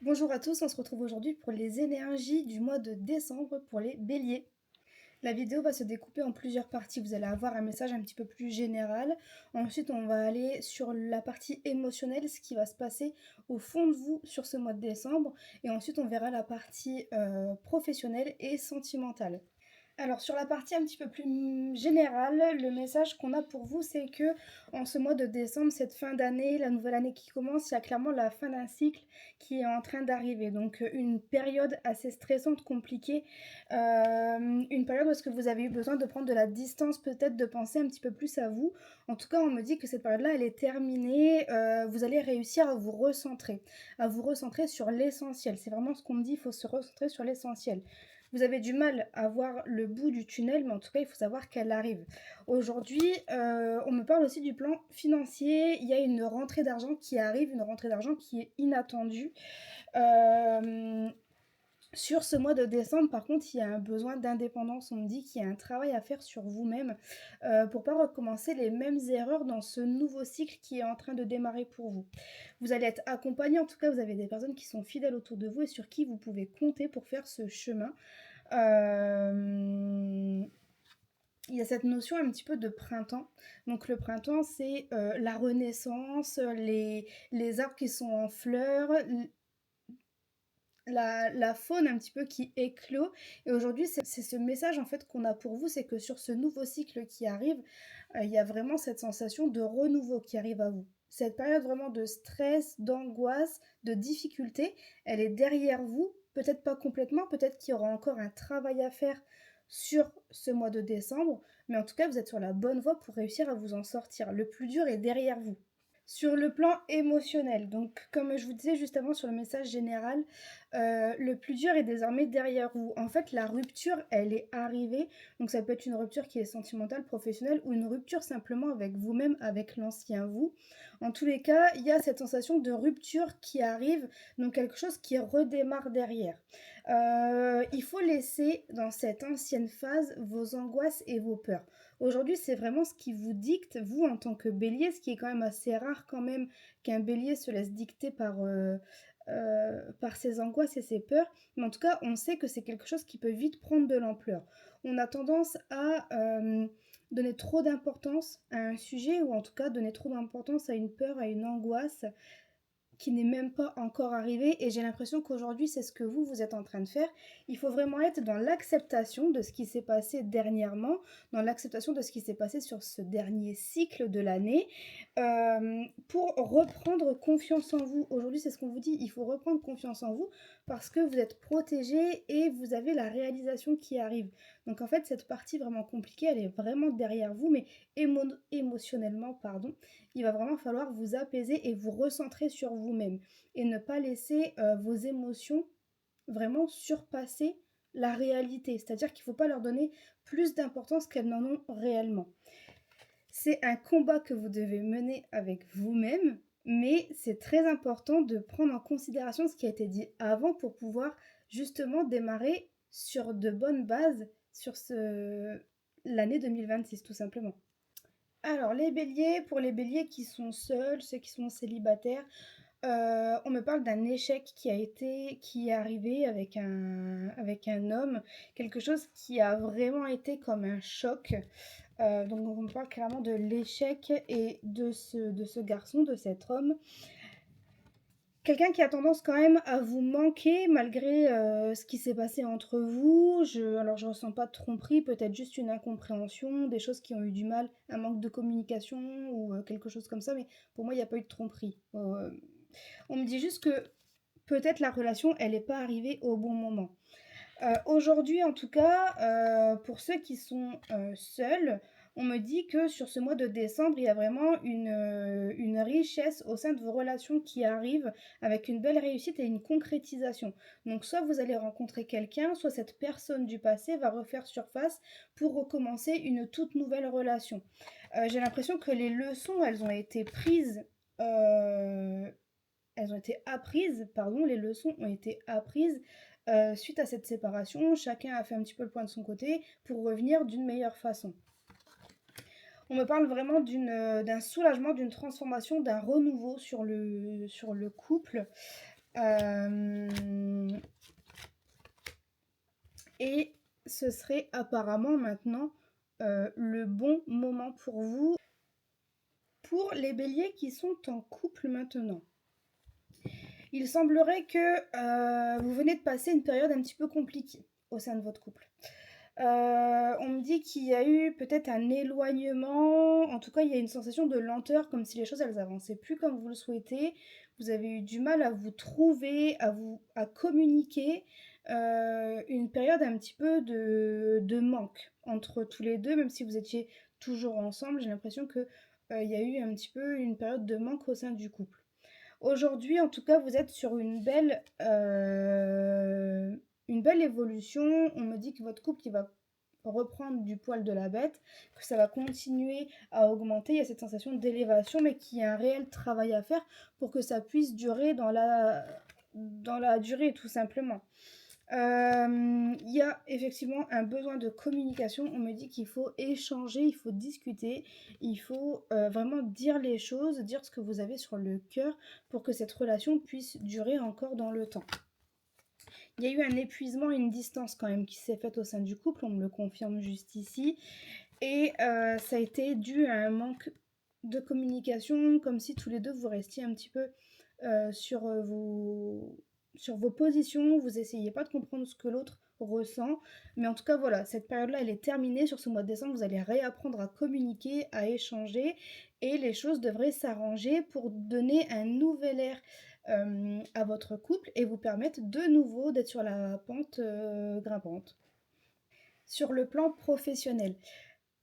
Bonjour à tous, on se retrouve aujourd'hui pour les énergies du mois de décembre pour les béliers. La vidéo va se découper en plusieurs parties. Vous allez avoir un message un petit peu plus général. Ensuite, on va aller sur la partie émotionnelle, ce qui va se passer au fond de vous sur ce mois de décembre. Et ensuite, on verra la partie professionnelle et sentimentale. Alors sur la partie un petit peu plus générale, le message qu'on a pour vous, c'est que en ce mois de décembre, cette fin d'année, la nouvelle année qui commence, il y a clairement la fin d'un cycle qui est en train d'arriver. Donc une période assez stressante, compliquée, une période où est-ce que vous avez eu besoin de prendre de la distance, peut-être de penser un petit peu plus à vous. En tout cas, on me dit que cette période-là, elle est terminée. Vous allez réussir à vous recentrer sur l'essentiel. C'est vraiment ce qu'on me dit, il faut se recentrer sur l'essentiel. Vous avez du mal à voir le bout du tunnel, mais en tout cas, il faut savoir qu'elle arrive. Aujourd'hui, on me parle aussi du plan financier. Il y a une rentrée d'argent qui arrive, une rentrée d'argent qui est inattendue. Euh, Sur ce mois de décembre, par contre, il y a un besoin d'indépendance. On me dit qu'il y a un travail à faire sur vous-même pour ne pas recommencer les mêmes erreurs dans ce nouveau cycle qui est en train de démarrer pour vous. Vous allez être accompagné, en tout cas, vous avez des personnes qui sont fidèles autour de vous et sur qui vous pouvez compter pour faire ce chemin. Euh, il y a cette notion un petit peu de printemps. Donc le printemps, c'est la renaissance, les arbres qui sont en fleurs, la faune un petit peu qui éclot. Et aujourd'hui, c'est ce message en fait qu'on a pour vous, c'est que sur ce nouveau cycle qui arrive, il y a vraiment cette sensation de renouveau qui arrive à vous. Cette période vraiment de stress, d'angoisse, de difficulté, elle est derrière vous. Peut-être pas complètement, peut-être qu'il y aura encore un travail à faire sur ce mois de décembre, mais en tout cas, vous êtes sur la bonne voie pour réussir à vous en sortir. Le plus dur est derrière vous. Sur le plan émotionnel, donc comme je vous disais juste avant sur le message général, le plus dur est désormais derrière vous. En fait, la rupture, elle est arrivée. Donc ça peut être une rupture qui est sentimentale, professionnelle, ou une rupture simplement avec vous-même, avec l'ancien vous. En tous les cas, il y a cette sensation de rupture qui arrive, donc quelque chose qui redémarre derrière. Il faut laisser dans cette ancienne phase vos angoisses et vos peurs. Aujourd'hui, c'est vraiment ce qui vous dicte, vous, en tant que bélier, ce qui est quand même assez rare quand même qu'un bélier se laisse dicter par ses angoisses et ses peurs. Mais en tout cas, on sait que c'est quelque chose qui peut vite prendre de l'ampleur. On a tendance à donner trop d'importance à un sujet, ou en tout cas donner trop d'importance à une peur, à une angoisse qui n'est même pas encore arrivé, et j'ai l'impression qu'aujourd'hui c'est ce que vous êtes en train de faire. Il faut vraiment être dans l'acceptation de ce qui s'est passé dernièrement, dans l'acceptation de ce qui s'est passé sur ce dernier cycle de l'année, pour reprendre confiance en vous. Aujourd'hui c'est ce qu'on vous dit, il faut reprendre confiance en vous parce que vous êtes protégé et vous avez la réalisation qui arrive. Donc en fait cette partie vraiment compliquée, elle est vraiment derrière vous, mais émotionnellement, pardon, il va vraiment falloir vous apaiser et vous recentrer sur vous-même et ne pas laisser vos émotions vraiment surpasser la réalité. C'est-à-dire qu'il ne faut pas leur donner plus d'importance qu'elles n'en ont réellement. C'est un combat que vous devez mener avec vous-même, mais c'est très important de prendre en considération ce qui a été dit avant pour pouvoir justement démarrer sur de bonnes bases sur l'année 2026 tout simplement. Alors, les béliers, pour les béliers qui sont seuls, ceux qui sont célibataires, on me parle d'un échec qui est arrivé avec un homme, quelque chose qui a vraiment été comme un choc. Donc, on me parle clairement de l'échec et de ce garçon, de cet homme. Quelqu'un qui a tendance quand même à vous manquer malgré ce qui s'est passé entre vous. Alors je ressens pas de tromperie, peut-être juste une incompréhension, des choses qui ont eu du mal, un manque de communication ou quelque chose comme ça, mais pour moi il n'y a pas eu de tromperie. On me dit juste que peut-être la relation elle n'est pas arrivée au bon moment. Aujourd'hui, en tout cas, pour ceux qui sont seuls, on me dit que sur ce mois de décembre, il y a vraiment une richesse au sein de vos relations qui arrive avec une belle réussite et une concrétisation. Donc soit vous allez rencontrer quelqu'un, soit cette personne du passé va refaire surface pour recommencer une toute nouvelle relation. J'ai l'impression que les leçons, elles ont été apprises, pardon, les leçons ont été apprises suite à cette séparation. Chacun a fait un petit peu le point de son côté pour revenir d'une meilleure façon. On me parle vraiment d'un soulagement, d'une transformation, d'un renouveau sur le couple. Euh, et ce serait apparemment maintenant le bon moment pour vous. Pour les béliers qui sont en couple maintenant, il semblerait que vous venez de passer une période un petit peu compliquée au sein de votre couple. On me dit qu'il y a eu peut-être un éloignement, en tout cas il y a une sensation de lenteur, comme si les choses elles avançaient plus comme vous le souhaitez. Vous avez eu du mal à vous trouver, à communiquer. Une période un petit peu de manque entre tous les deux, même si vous étiez toujours ensemble. J'ai l'impression que il y a eu un petit peu une période de manque au sein du couple. Aujourd'hui, en tout cas, vous êtes sur une belle évolution. On me dit que votre couple il va reprendre du poil de la bête, que ça va continuer à augmenter. Il y a cette sensation d'élévation, mais qu'il y a un réel travail à faire pour que ça puisse durer dans la durée, tout simplement. Il y a effectivement un besoin de communication. On me dit qu'il faut échanger, il faut discuter, il faut vraiment dire les choses, dire ce que vous avez sur le cœur pour que cette relation puisse durer encore dans le temps. Il y a eu un épuisement, une distance quand même qui s'est faite au sein du couple, on me le confirme juste ici. Et ça a été dû à un manque de communication, comme si tous les deux vous restiez un petit peu sur vos positions, vous essayez pas de comprendre ce que l'autre ressent. Mais en tout cas, voilà, cette période-là, elle est terminée. Sur ce mois de décembre, vous allez réapprendre à communiquer, à échanger, et les choses devraient s'arranger pour donner un nouvel air à votre couple et vous permettre de nouveau d'être sur la pente grimpante. Sur le plan professionnel,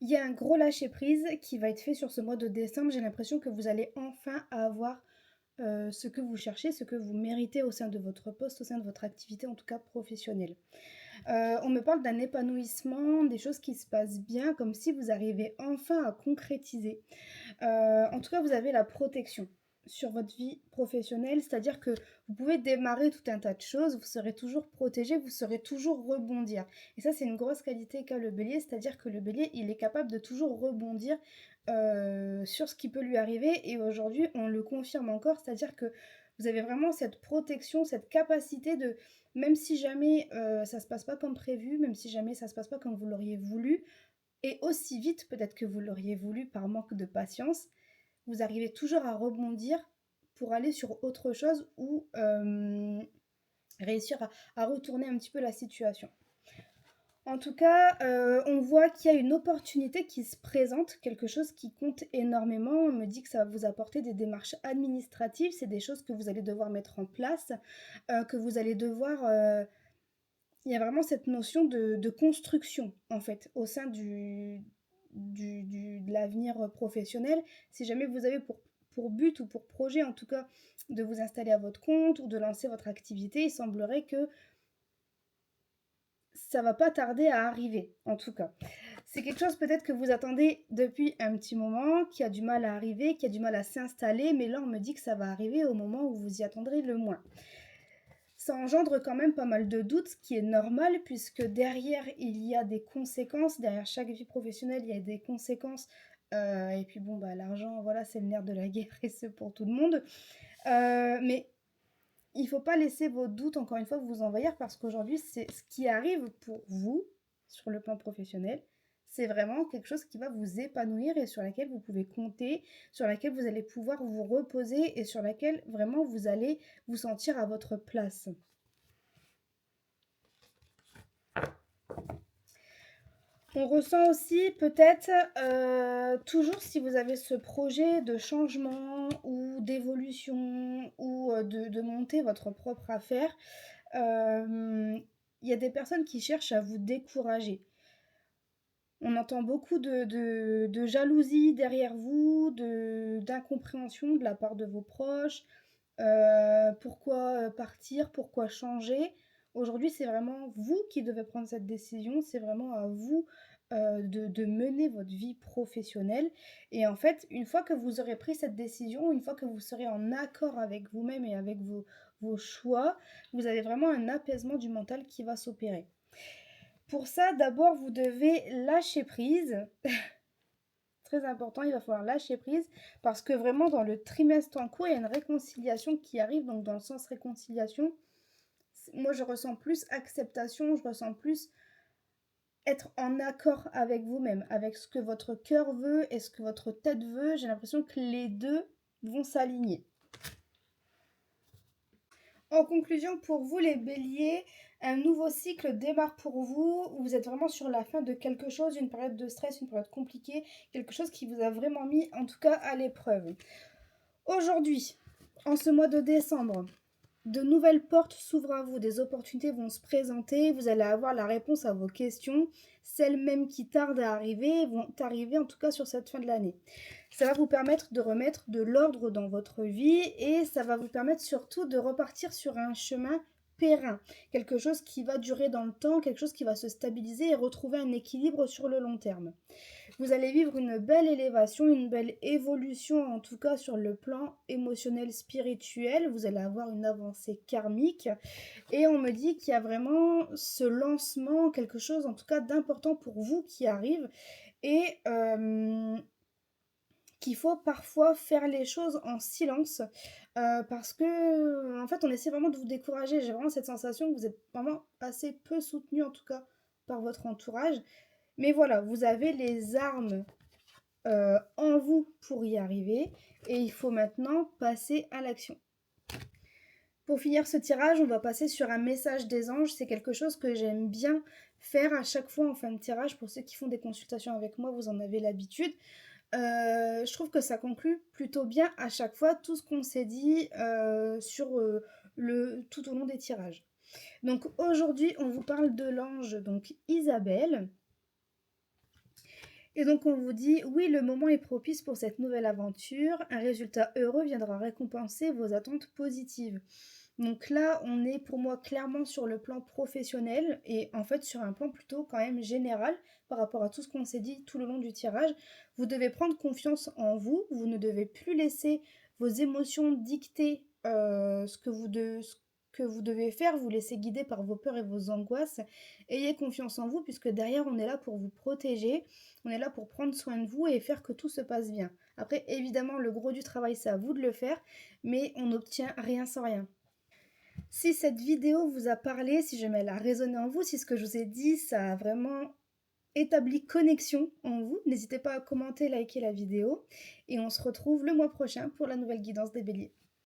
il y a un gros lâcher-prise qui va être fait sur ce mois de décembre. J'ai l'impression que vous allez enfin avoir ce que vous cherchez, ce que vous méritez au sein de votre poste, au sein de votre activité, en tout cas professionnelle. On me parle d'un épanouissement, des choses qui se passent bien, comme si vous arrivez enfin à concrétiser. En tout cas, vous avez la protection sur votre vie professionnelle, c'est-à-dire que vous pouvez démarrer tout un tas de choses, vous serez toujours protégé, vous saurez toujours rebondir. Et ça, c'est une grosse qualité qu'a le bélier, c'est-à-dire que le bélier, il est capable de toujours rebondir sur ce qui peut lui arriver. Et aujourd'hui, on le confirme encore, c'est-à-dire que vous avez vraiment cette protection, cette capacité de, même si jamais ça se passe pas comme prévu, même si jamais ça se passe pas comme vous l'auriez voulu, et aussi vite peut-être que vous l'auriez voulu par manque de patience, vous arrivez toujours à rebondir pour aller sur autre chose ou réussir à retourner un petit peu la situation. En tout cas, on voit qu'il y a une opportunité qui se présente, quelque chose qui compte énormément. On me dit que ça va vous apporter des démarches administratives, c'est des choses que vous allez devoir mettre en place, que vous allez devoir... il y a vraiment cette notion de construction, en fait, au sein de l'avenir professionnel. Si jamais vous avez pour but ou pour projet, en tout cas, de vous installer à votre compte ou de lancer votre activité, il semblerait que ça va pas tarder à arriver, en tout cas. C'est quelque chose peut-être que vous attendez depuis un petit moment, qui a du mal à arriver, qui a du mal à s'installer, mais là on me dit que ça va arriver au moment où vous y attendrez le moins. Ça engendre quand même pas mal de doutes, ce qui est normal, puisque derrière il y a des conséquences, derrière chaque vie professionnelle il y a des conséquences, et puis bon bah l'argent voilà c'est le nerf de la guerre et c'est pour tout le monde. Mais il ne faut pas laisser vos doutes, encore une fois, vous envahir parce qu'aujourd'hui, c'est ce qui arrive pour vous sur le plan professionnel. C'est vraiment quelque chose qui va vous épanouir et sur laquelle vous pouvez compter, sur laquelle vous allez pouvoir vous reposer et sur laquelle vraiment vous allez vous sentir à votre place. On ressent aussi peut-être, toujours si vous avez ce projet de changement ou d'évolution ou de monter votre propre affaire, il y a des personnes qui cherchent à vous décourager. On entend beaucoup de jalousie derrière vous, d'incompréhension de la part de vos proches. Pourquoi partir? Pourquoi changer? Aujourd'hui, c'est vraiment vous qui devez prendre cette décision. C'est vraiment à vous de mener votre vie professionnelle. Et en fait, une fois que vous aurez pris cette décision, une fois que vous serez en accord avec vous-même et avec vos choix, vous avez vraiment un apaisement du mental qui va s'opérer. Pour ça, d'abord, vous devez lâcher prise. très important, il va falloir lâcher prise parce que vraiment dans le trimestre en cours, il y a une réconciliation qui arrive, donc dans le sens réconciliation, moi je ressens plus acceptation, je ressens plus être en accord avec vous-même, avec ce que votre cœur veut et ce que votre tête veut. J'ai l'impression que les deux vont s'aligner. En conclusion, pour vous les béliers, un nouveau cycle démarre pour vous. Vous êtes vraiment sur la fin de quelque chose, une période de stress, une période compliquée, quelque chose qui vous a vraiment mis en tout cas à l'épreuve. Aujourd'hui, en ce mois de décembre, de nouvelles portes s'ouvrent à vous, des opportunités vont se présenter, vous allez avoir la réponse à vos questions, celles même qui tardent à arriver vont arriver en tout cas sur cette fin de l'année. Ça va vous permettre de remettre de l'ordre dans votre vie et ça va vous permettre surtout de repartir sur un chemin périn, quelque chose qui va durer dans le temps, quelque chose qui va se stabiliser et retrouver un équilibre sur le long terme. Vous allez vivre une belle élévation, une belle évolution, en tout cas sur le plan émotionnel, spirituel. Vous allez avoir une avancée karmique. Et on me dit qu'il y a vraiment ce lancement, quelque chose en tout cas d'important pour vous qui arrive. Et qu'il faut parfois faire les choses en silence parce que en fait on essaie vraiment de vous décourager. J'ai vraiment cette sensation que vous êtes vraiment assez peu soutenu en tout cas par votre entourage. Mais voilà, vous avez les armes en vous pour y arriver et il faut maintenant passer à l'action. Pour finir ce tirage, on va passer sur un message des anges. C'est quelque chose que j'aime bien faire à chaque fois en fin de tirage. Pour ceux qui font des consultations avec moi, vous en avez l'habitude. Je trouve que ça conclut plutôt bien à chaque fois tout ce qu'on s'est dit tout au long des tirages. Donc aujourd'hui, on vous parle de l'ange donc Isabelle. Et donc on vous dit, oui, le moment est propice pour cette nouvelle aventure. Un résultat heureux viendra récompenser vos attentes positives. Donc là, on est pour moi clairement sur le plan professionnel et en fait sur un plan plutôt quand même général par rapport à tout ce qu'on s'est dit tout le long du tirage. Vous devez prendre confiance en vous, vous ne devez plus laisser vos émotions dicter ce que vous devez faire, vous laissez guider par vos peurs et vos angoisses. Ayez confiance en vous puisque derrière on est là pour vous protéger, on est là pour prendre soin de vous et faire que tout se passe bien. Après évidemment le gros du travail c'est à vous de le faire, mais on n'obtient rien sans rien. Si cette vidéo vous a parlé, si jamais elle a résonné en vous, si ce que je vous ai dit, ça a vraiment établi connexion en vous, n'hésitez pas à commenter, liker la vidéo et on se retrouve le mois prochain pour la nouvelle guidance des béliers.